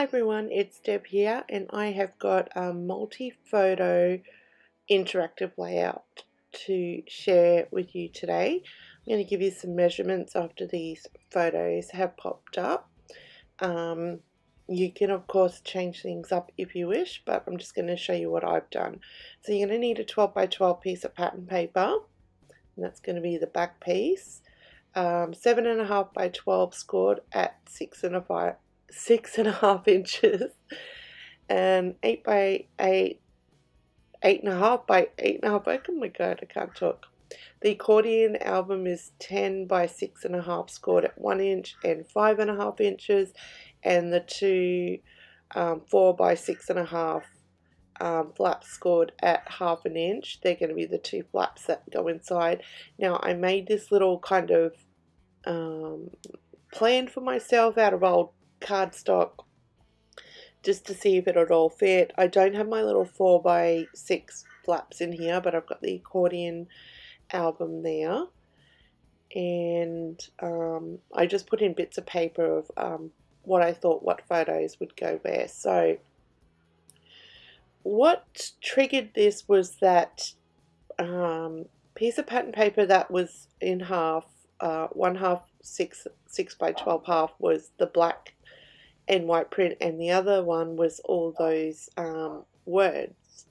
Hi everyone, it's Deb here, and I have got a multi-photo interactive layout to share with you today. I'm going to give you some measurements after these photos have popped up. You can of course change things up if you wish, but I'm just going to show you what I've done. So you're going to need a 12 by 12 piece of pattern paper, and that's going to be the back piece. 7.5 by 12 scored at 6.5 inches, and 8 by 8, 8.5 by 8.5. Oh my god, I can't talk. The accordion album is 10 by 6.5 scored at 1 inch and 5.5 inches, and the two 4 by 6.5 flaps scored at 1/2 inch. They're going to be the two flaps that go inside. Now I made this little kind of plan for myself out of old cardstock just to see if it would all fit. I don't have my little 4 by 6 flaps in here, but I've got the accordion album there, and I just put in bits of paper of what I thought what photos would go where. So what triggered this was that piece of pattern paper that was in half, 1/2 6 by 12 half was the black and white print, and the other one was all those words,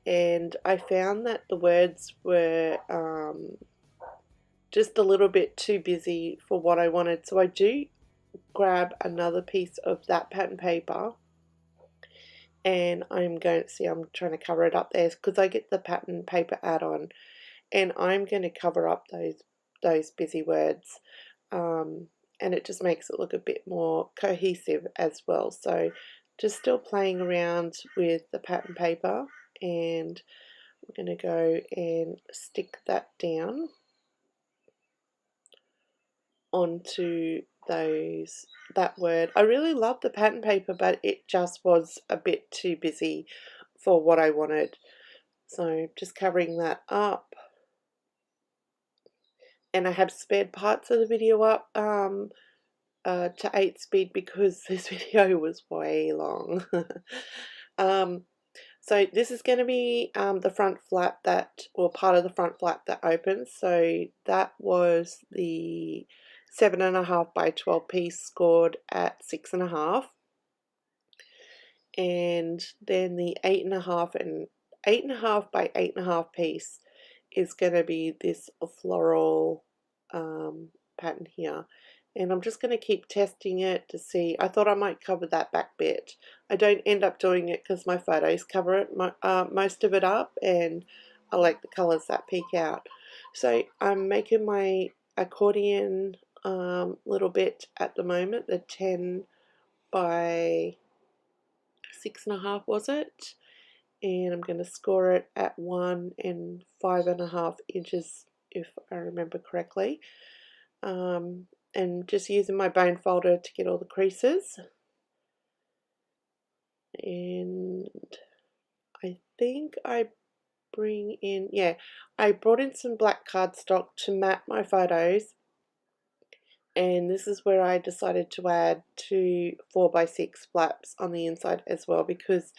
and I found that the words were just a little bit too busy for what I wanted. So I do grab another piece of that pattern paper, and I'm going to see, I'm trying to cover it up there because I get the pattern paper add-on, and I'm going to cover up those busy words, and it just makes it look a bit more cohesive as well. So just still playing around with the pattern paper, and I'm going to go and stick that down onto that word. I really love the pattern paper, but it just was a bit too busy for what I wanted. So just covering that up, and I have spared parts of the video up to 8 speed because this video was way long. So this is going to be the front flap that, or part of the front flap that opens. So that was the 7.5 by 12 piece scored at 6.5, and then the 8.5 and 8.5 by 8.5 piece is going to be this floral pattern here. And I'm just going to keep testing it to see. I thought I might cover that back bit. I don't end up doing it because my photos cover it, most of it up, and I like the colours that peek out. So I'm making my accordion little bit at the moment, the 10 by 6.5 was it, and I'm going to score it at 1 and 5.5 inches if I remember correctly. And just using my bone folder to get all the creases, and I think I brought in some black cardstock to mat my photos, and this is where I decided to add 2 4 by 6 flaps on the inside as well, because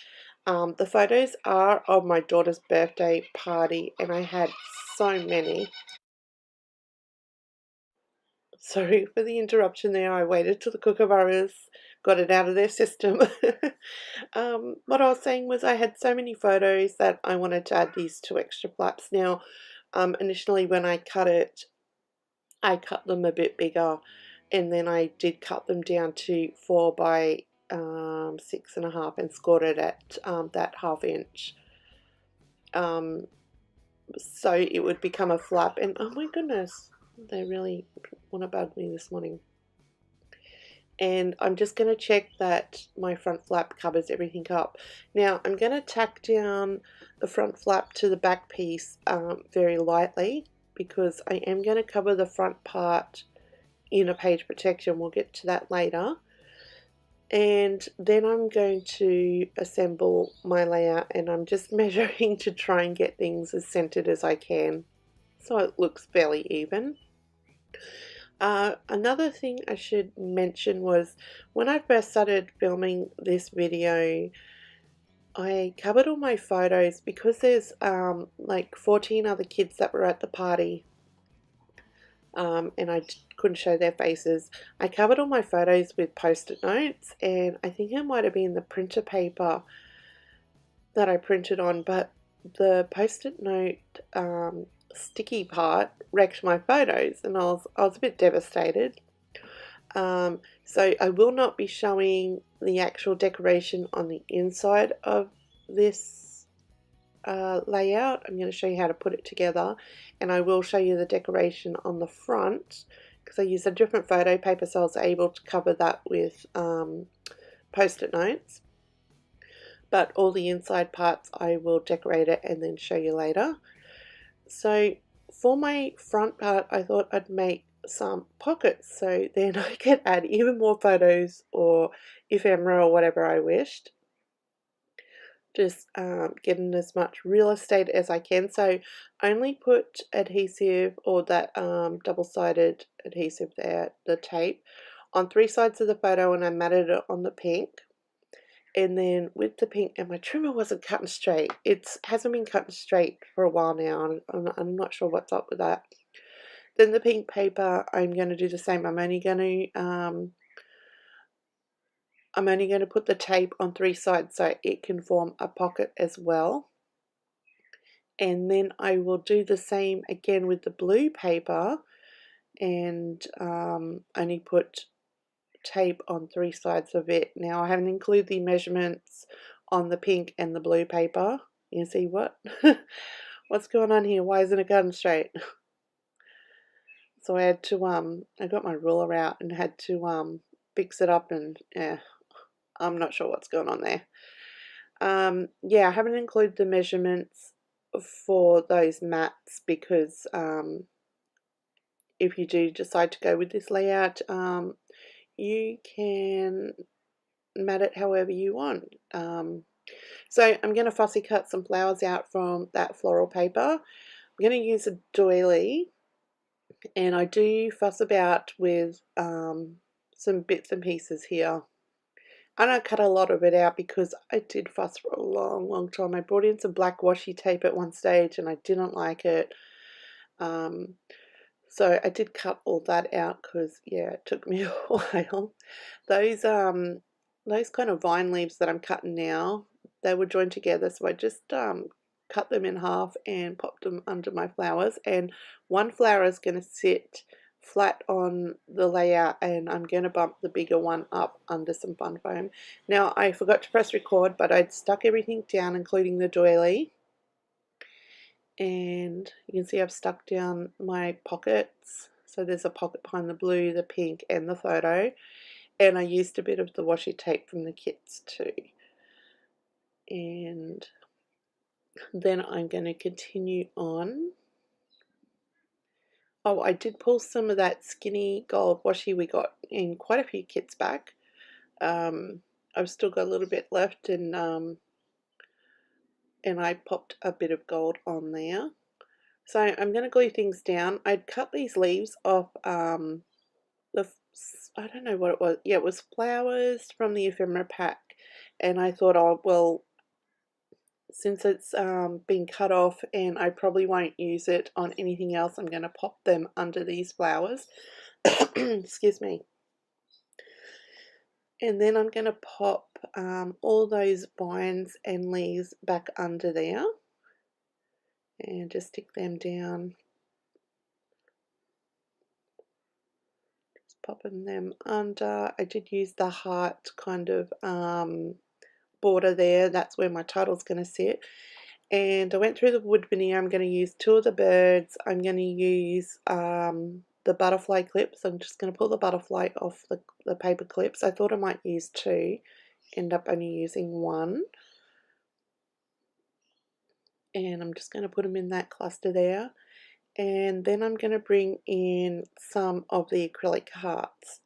the photos are of my daughter's birthday party, and I had so many. Sorry for the interruption there. I waited till the kookaburras got it out of their system. What I was saying was I had so many photos that I wanted to add these 2 extra flaps. Now, initially when I cut it, I cut them a bit bigger, and then I did cut them down to 4 by 6.5 and scored it at that 1/2 inch. So it would become a flap, and oh my goodness, they really want to bug me this morning. And I'm just going to check that my front flap covers everything up. Now I'm going to tack down the front flap to the back piece very lightly, because I am going to cover the front part in a page protection. We'll get to that later. And then I'm going to assemble my layout, and I'm just measuring to try and get things as centered as I can so it looks fairly even. Another thing I should mention was when I first started filming this video, I covered all my photos because there's like 14 other kids that were at the party, and I couldn't show their faces. I covered all my photos with post-it notes, and I think it might have been the printer paper that I printed on, but the post-it note sticky part wrecked my photos, and I was a bit devastated. So I will not be showing the actual decoration on the inside of this layout. I'm going to show you how to put it together, and I will show you the decoration on the front because I used a different photo paper, so I was able to cover that with post-it notes. But all the inside parts I will decorate it and then show you later. So for my front part, I thought I'd make some pockets so then I could add even more photos or ephemera or whatever I wished. Just getting as much real estate as I can. So only put adhesive or that double-sided adhesive there, the tape, on 3 sides of the photo, and I matted it on the pink. And then with the pink, and my trimmer wasn't cutting straight. It hasn't been cutting straight for a while now. I'm not sure what's up with that. Then the pink paper, I'm going to do the same. I'm only going to put the tape on 3 sides so it can form a pocket as well. And then I will do the same again with the blue paper, and only put tape on 3 sides of it. Now I haven't included the measurements on the pink and the blue paper. You see what? What's going on here? Why isn't it going straight? So I had to I got my ruler out and had to fix it up, and yeah, I'm not sure what's going on there. Yeah, I haven't included the measurements for those mats because if you do decide to go with this layout, you can mat it however you want. So I'm going to fussy cut some flowers out from that floral paper. I'm going to use a doily, and I do fuss about with some bits and pieces here. I don't cut a lot of it out because I did fuss for a long time. I brought in some black washi tape at one stage and I didn't like it. So I did cut all that out because, yeah, it took me a while. Those kind of vine leaves that I'm cutting now, they were joined together, so I just cut them in half and popped them under my flowers. And one flower is going to sit flat on the layout, and I'm going to bump the bigger one up under some fun foam. Now I forgot to press record, but I'd stuck everything down, including the doily. And you can see I've stuck down my pockets. So there's a pocket behind the blue, the pink, and the photo. And I used a bit of the washi tape from the kits too. And then I'm going to continue on. Oh, I did pull some of that skinny gold washi we got in quite a few kits back. I've still got a little bit left, and I popped a bit of gold on there. So I'm going to glue things down. I'd cut these leaves off I don't know what it was. Yeah, it was flowers from the ephemera pack. And I thought, oh, well, since it's been cut off and I probably won't use it on anything else, I'm going to pop them under these flowers. Excuse me. And then I'm going to pop all those vines and leaves back under there and just stick them down. Just popping them under. I did use the heart kind of border there. That's where my title's going to sit. And I went through the wood veneer. I'm going to use 2 of the birds. I'm going to use the butterfly clips. I'm just going to pull the butterfly off the paper clips. I thought I might use 2, end up only using 1. And I'm just going to put them in that cluster there. And then I'm going to bring in some of the acrylic hearts.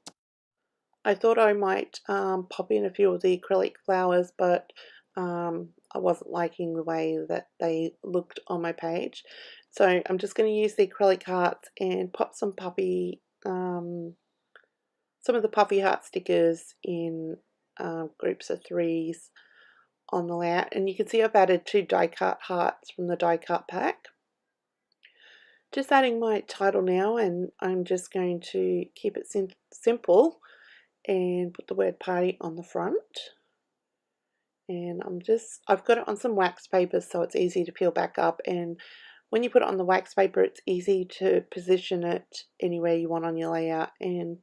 I thought I might pop in a few of the acrylic flowers, but I wasn't liking the way that they looked on my page. So I'm just going to use the acrylic hearts and pop some puppy some of the puffy heart stickers in groups of 3s on the layout, and you can see I've added 2 die cut hearts from the die cut pack. Just adding my title now, and I'm just going to keep it simple and put the word party on the front. And I've got it on some wax paper so it's easy to peel back up, and when you put it on the wax paper it's easy to position it anywhere you want on your layout and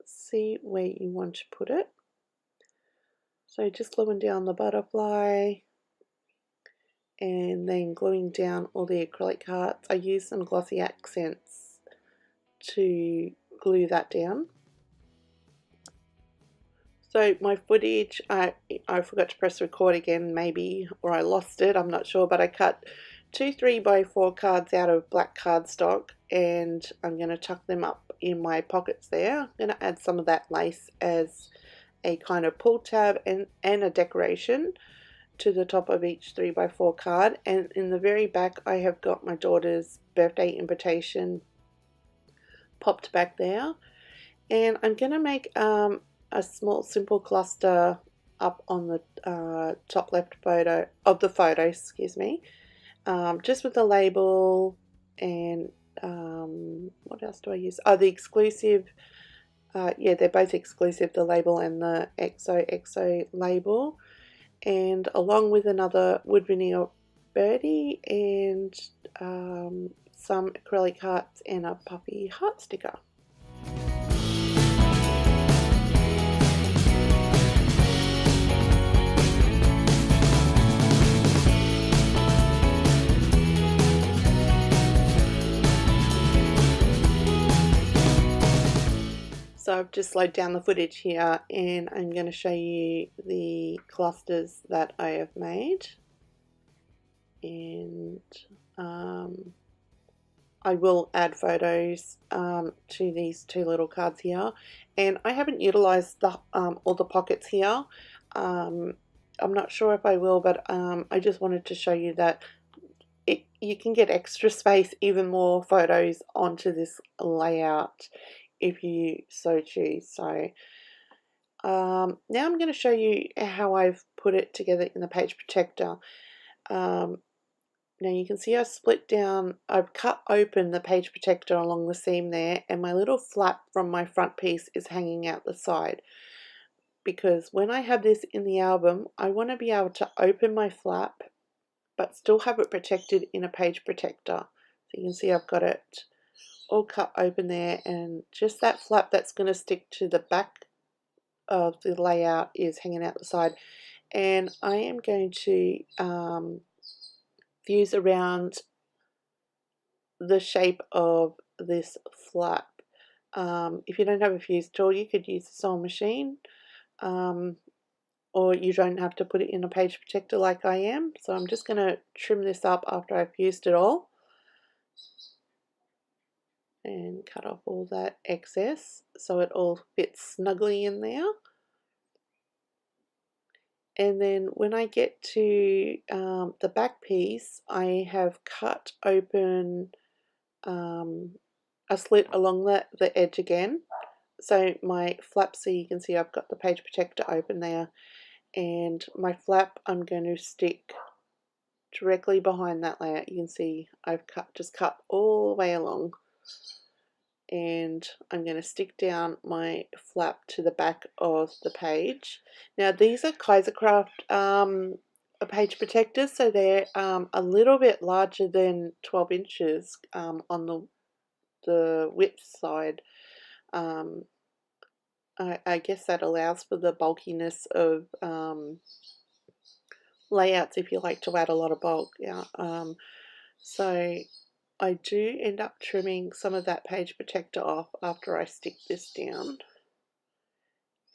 see where you want to put it. So just gluing down the butterfly and then gluing down all the acrylic hearts. I use some glossy accents to glue that down. So my footage, I forgot to press record again maybe, or I lost it, I'm not sure, but I cut 2 3x4 cards out of black cardstock and I'm going to tuck them up in my pockets there. I'm going to add some of that lace as a kind of pull tab and a decoration to the top of each 3x4 card, and in the very back I have got my daughter's birthday invitation popped back there, and I'm going to make a small simple cluster up on the top left photo of the photo, excuse me, just with the label and what else do I use? Oh, the exclusive, yeah, they're both exclusive, the label and the XOXO label, and along with another wood veneer birdie and some acrylic hearts and a puffy heart sticker. So I've just slowed down the footage here and I'm going to show you the clusters that I have made, and I will add photos to these 2 little cards here, and I haven't utilized the, all the pockets here. I'm not sure if I will, but I just wanted to show you that you can get extra space, even more photos onto this layout if you so choose. So now I'm going to show you how I've put it together in the page protector. Now you can see I've cut open the page protector along the seam there, and my little flap from my front piece is hanging out the side, because when I have this in the album I want to be able to open my flap but still have it protected in a page protector. So you can see I've got it all cut open there, and just that flap that's going to stick to the back of the layout is hanging out the side, and I am going to fuse around the shape of this flap. If you don't have a fuse tool you could use a sewing machine, or you don't have to put it in a page protector like I am. So I'm just going to trim this up after I've fused it all and cut off all that excess so it all fits snugly in there. And then when I get to the back piece, I have cut open a slit along the edge again. So my flap, so you can see I've got the page protector open there, and my flap I'm going to stick directly behind that layout. You can see I've just cut all the way along, and I'm going to stick down my flap to the back of the page. Now these are Kaisercraft page protectors, so they're a little bit larger than 12 inches on the width side. I guess that allows for the bulkiness of layouts if you like to add a lot of bulk. Yeah. So I do end up trimming some of that page protector off after I stick this down.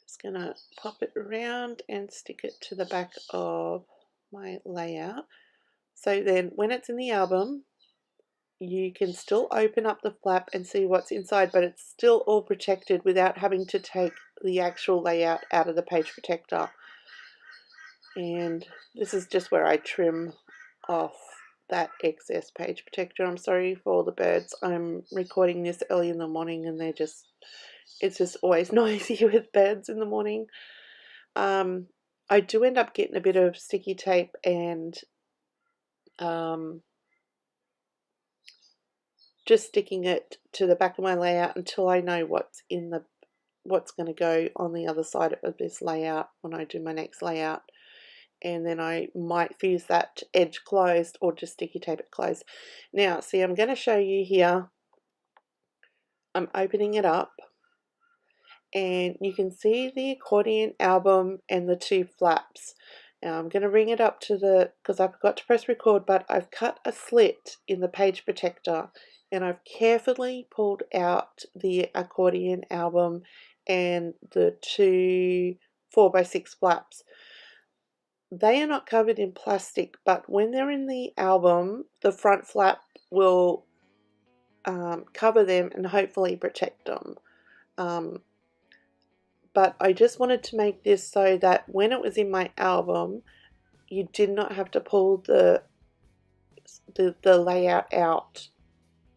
Just going to pop it around and stick it to the back of my layout. So then when it's in the album, you can still open up the flap and see what's inside, but it's still all protected without having to take the actual layout out of the page protector. And this is just where I trim off that excess page protector. I'm sorry for all the birds. I'm recording this early in the morning and it's just always noisy with birds in the morning. I do end up getting a bit of sticky tape and just sticking it to the back of my layout until I know what's going to go on the other side of this layout when I do my next layout. And then I might fuse that edge closed or just sticky tape it closed. Now, see, I'm going to show you here. I'm opening it up and you can see the accordion album and the two flaps. Now I'm going to ring it up to because I forgot to press record, but I've cut a slit in the page protector and I've carefully pulled out the accordion album and the two 4x6 flaps. They are not covered in plastic, but when they're in the album, the front flap will cover them and hopefully protect them. But I just wanted to make this so that when it was in my album, you did not have to pull the layout out.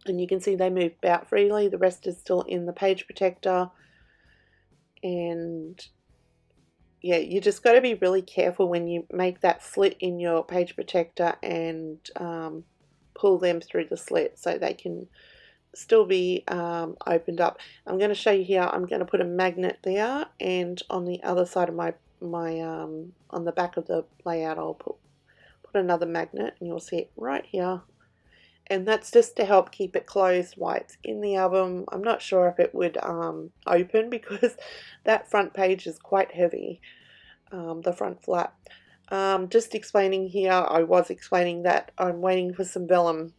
And you can see they move about freely. The rest is still in the page protector. And yeah, you just got to be really careful when you make that slit in your page protector and pull them through the slit so they can still be opened up. I'm going to show you here. I'm going to put a magnet there, and on the other side of my on the back of the layout I'll put another magnet, and you'll see it right here. And that's just to help keep it closed while it's in the album. I'm not sure if it would open because that front page is quite heavy, the front flap. Just explaining here, I was explaining that I'm waiting for some vellum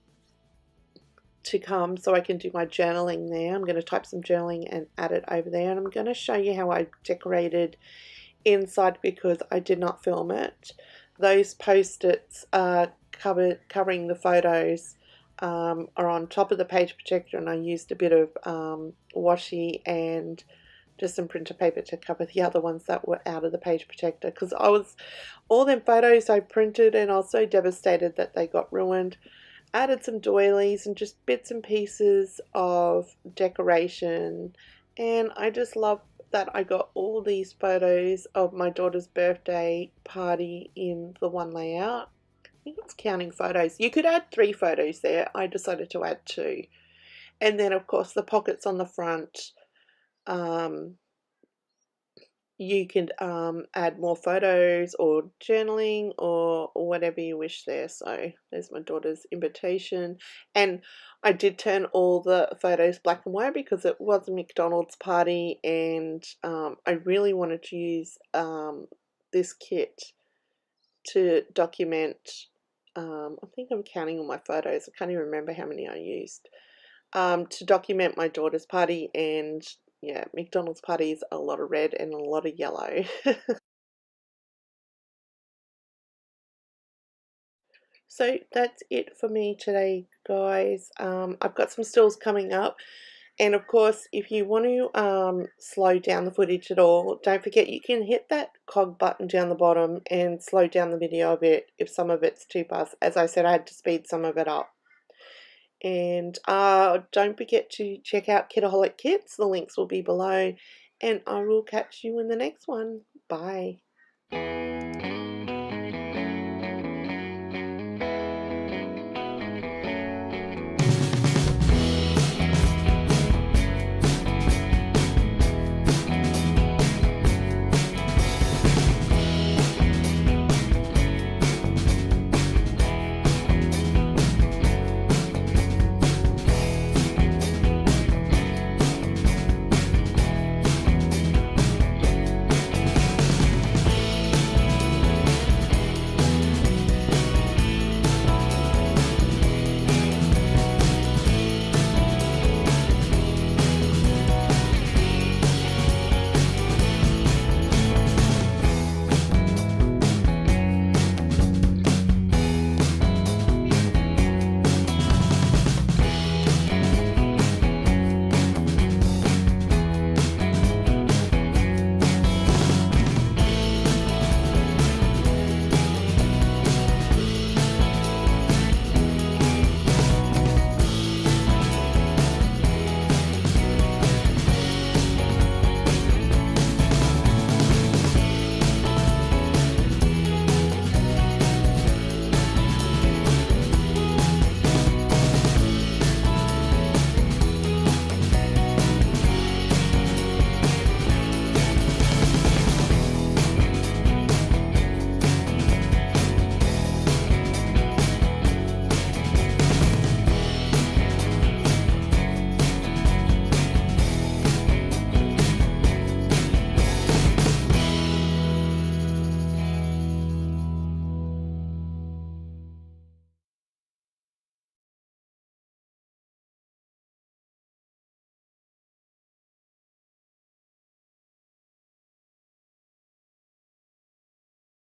to come so I can do my journaling there. I'm going to type some journaling and add it over there, and I'm going to show you how I decorated inside because I did not film it. Those post-its covering the photos are on top of the page protector, and I used a bit of washi and just some printer paper to cover the other ones that were out of the page protector, because all them photos I printed and I was so devastated that they got ruined. Added some doilies and just bits and pieces of decoration, and I just love that I got all these photos of my daughter's birthday party in the one layout. I think it's counting photos. You could add 3 photos there. I decided to add 2. And then of course the pockets on the front, you can add more photos or journaling or whatever you wish there. So there's my daughter's invitation, and I did turn all the photos black and white because it was a McDonald's party, and I really wanted to use this kit to document. I think I'm counting all my photos. I can't even remember how many I used to document my daughter's party. And yeah, McDonald's parties, a lot of red and a lot of yellow. So that's it for me today, guys. I've got some stills coming up. And of course, if you want to slow down the footage at all, don't forget you can hit that cog button down the bottom and slow down the video a bit if some of it's too fast. As I said, I had to speed some of it up. And don't forget to check out Kitaholic Kits. The links will be below. And I will catch you in the next one. Bye.